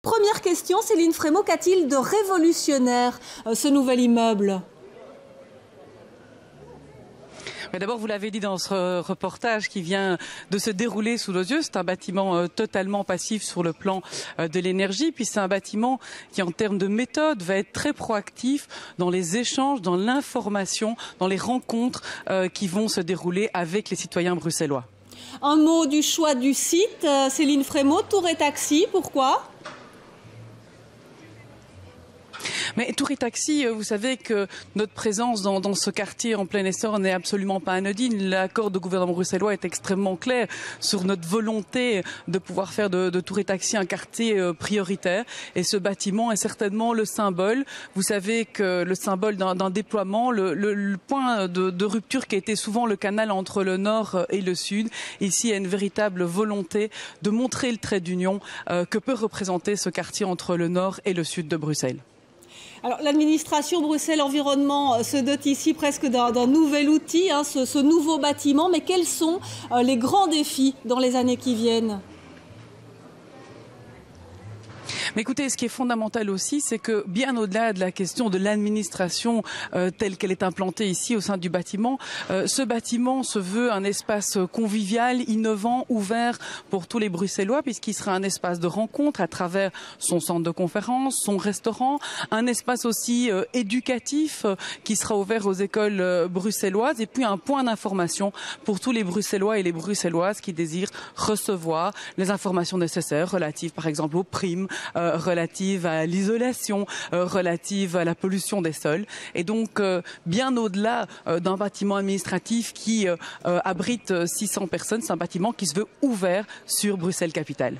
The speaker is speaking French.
Première question, Céline Frémaux, qu'a-t-il de révolutionnaire ce nouvel immeuble ? Mais d'abord, vous l'avez dit dans ce reportage qui vient de se dérouler sous nos yeux, c'est un bâtiment totalement passif sur le plan de l'énergie. Puis c'est un bâtiment qui, en termes de méthode, va être très proactif dans les échanges, dans l'information, dans les rencontres qui vont se dérouler avec les citoyens bruxellois. Un mot du choix du site, Céline Frémaux, Tour et Taxi, pourquoi ? Mais Tour et Taxi, vous savez que notre présence dans ce quartier en plein essor n'est absolument pas anodine. L'accord de gouvernement bruxellois est extrêmement clair sur notre volonté de pouvoir faire de Tour et Taxi un quartier prioritaire. Et ce bâtiment est certainement le symbole. Vous savez que le symbole d'un déploiement, le point de rupture qui a été souvent le canal entre le nord et le sud. Ici, il y a une véritable volonté de montrer le trait d'union que peut représenter ce quartier entre le nord et le sud de Bruxelles. Alors, l'administration Bruxelles Environnement se dote ici presque d'un nouvel outil, ce nouveau bâtiment. Mais quels sont les grands défis dans les années qui viennent ? Mais écoutez, ce qui est fondamental aussi, c'est que bien au-delà de la question de l'administration telle qu'elle est implantée ici au sein du bâtiment, ce bâtiment se veut un espace convivial, innovant, ouvert pour tous les Bruxellois, puisqu'il sera un espace de rencontre à travers son centre de conférence, son restaurant, un espace aussi éducatif qui sera ouvert aux écoles bruxelloises, et puis un point d'information pour tous les Bruxellois et les Bruxelloises qui désirent recevoir les informations nécessaires relatives par exemple aux primes, relatives à l'isolation, relatives à la pollution des sols. Et donc, bien au-delà d'un bâtiment administratif qui abrite 600 personnes, c'est un bâtiment qui se veut ouvert sur Bruxelles-Capitale.